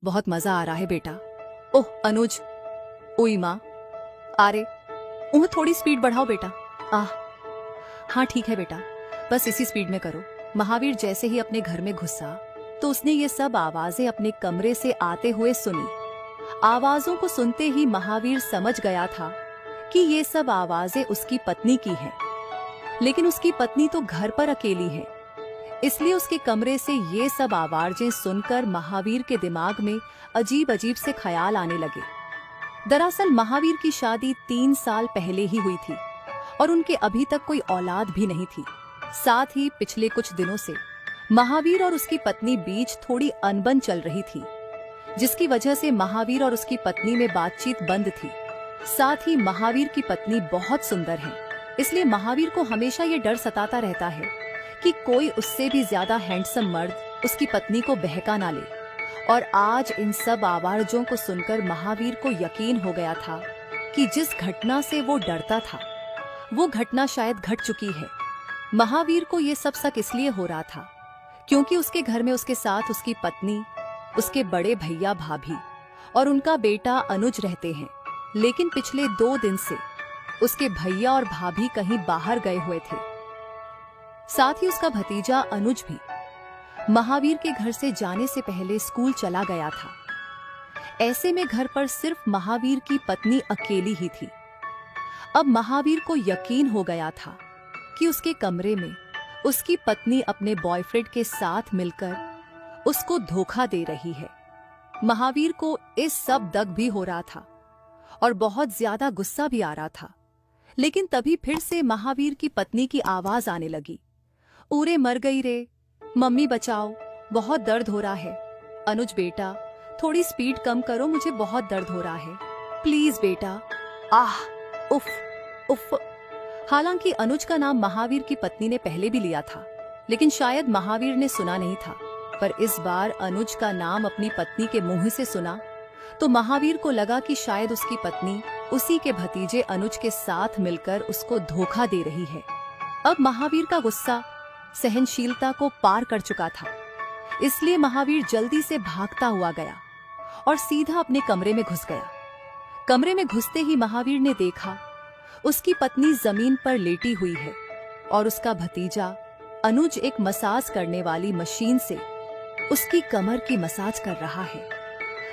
बहुत मजा आ रहा है बेटा। ओह अनुज, ओई माँ, अरे उह थोड़ी स्पीड बढ़ाओ बेटा। आह हाँ ठीक है बेटा, बस इसी स्पीड में करो। महावीर जैसे ही अपने घर में घुसा तो उसने ये सब आवाजें अपने कमरे से आते हुए सुनी। आवाजों को सुनते ही महावीर समझ गया था कि ये सब आवाजें उसकी पत्नी की हैं। लेकिन उसकी पत्नी तो घर पर अकेली है, इसलिए उसके कमरे से ये सब आवाजें सुनकर महावीर के दिमाग में अजीब अजीब से ख्याल आने लगे। दरअसल महावीर की शादी 3 साल पहले ही हुई थी और उनके अभी तक कोई औलाद भी नहीं थी। साथ ही पिछले कुछ दिनों से महावीर और उसकी पत्नी बीच थोड़ी अनबन चल रही थी, जिसकी वजह से महावीर और उसकी पत्नी में बातचीत बंद थी। साथ ही महावीर की पत्नी बहुत सुंदर है, इसलिए महावीर को हमेशा ये डर सताता रहता है कि कोई उससे भी ज्यादा हैंडसम मर्द उसकी पत्नी को बहका ना ले। और आज इन सब आवाज़ों को सुनकर महावीर को यकीन हो गया था कि जिस घटना से वो डरता था वो घटना शायद घट चुकी है। महावीर को ये सब शक इसलिए हो रहा था क्योंकि उसके घर में उसके साथ उसकी पत्नी, उसके बड़े भैया भाभी और उनका बेटा अनुज रहते हैं। लेकिन पिछले 2 दिन से उसके भैया और भाभी कहीं बाहर गए हुए थे। साथ ही उसका भतीजा अनुज भी महावीर के घर से जाने से पहले स्कूल चला गया था। ऐसे में घर पर सिर्फ महावीर की पत्नी अकेली ही थी। अब महावीर को यकीन हो गया था कि उसके कमरे में उसकी पत्नी अपने बॉयफ्रेंड के साथ मिलकर उसको धोखा दे रही है। महावीर को इस सब दग भी हो रहा था और बहुत ज्यादा गुस्सा भी आ रहा था। लेकिन तभी फिर से महावीर की पत्नी की आवाज आने लगी, उरे मर गई रे, मम्मी बचाओ, बहुत दर्द हो रहा है। अनुज बेटा थोड़ी स्पीड कम करो, मुझे बहुत दर्द हो रहा है, प्लीज बेटा। आह उफ उफ। हालांकि अनुज का नाम महावीर की पत्नी ने पहले भी लिया था, लेकिन शायद महावीर ने सुना नहीं था। पर इस बार अनुज का नाम अपनी पत्नी के मुंह से सुना तो महावीर को लगा कि शायद उसकी पत्नी उसी के भतीजे अनुज के साथ मिलकर उसको धोखा दे रही है। अब महावीर का गुस्सा सहनशीलता को पार कर चुका था, इसलिए महावीर जल्दी से भागता हुआ गया और सीधा अपने कमरे में घुस गया। कमरे में घुसते ही महावीर ने देखा उसकी पत्नी जमीन पर लेटी हुई है और उसका भतीजा अनुज एक मसाज करने वाली मशीन से उसकी कमर की मसाज कर रहा है।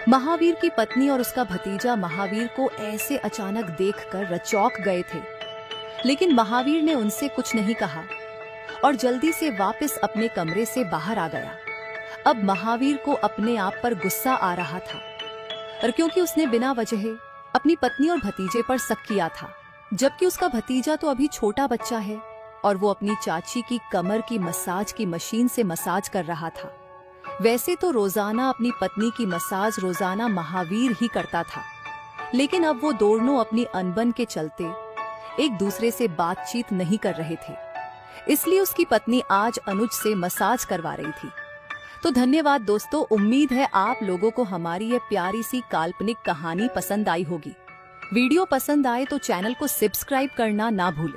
महावीर की पत्नी और उसका भतीजा महावीर को ऐसे अचानक देखकर रचौक गए थे, लेकिन महावीर ने उनसे कुछ नहीं कहा और जल्दी से वापस अपने कमरे से बाहर आ गया। अब महावीर को अपने आप पर गुस्सा आ रहा था, और क्योंकि उसने बिना वजह अपनी पत्नी और भतीजे पर शक किया था, जबकि उसका भतीजा तो अभी छोटा बच्चा है और वो अपनी चाची की कमर की मसाज की मशीन से मसाज कर रहा था। वैसे तो रोजाना अपनी पत्नी की मसाज रोजाना महावीर ही करता था, लेकिन अब वो दोनों अपनी अनबन के चलते एक दूसरे से बातचीत नहीं कर रहे थे, इसलिए उसकी पत्नी आज अनुज से मसाज करवा रही थी। तो धन्यवाद दोस्तों, उम्मीद है आप लोगों को हमारी ये प्यारी सी काल्पनिक कहानी पसंद आई होगी। वीडियो पसंद आए तो चैनल को सब्सक्राइब करना ना भूलें।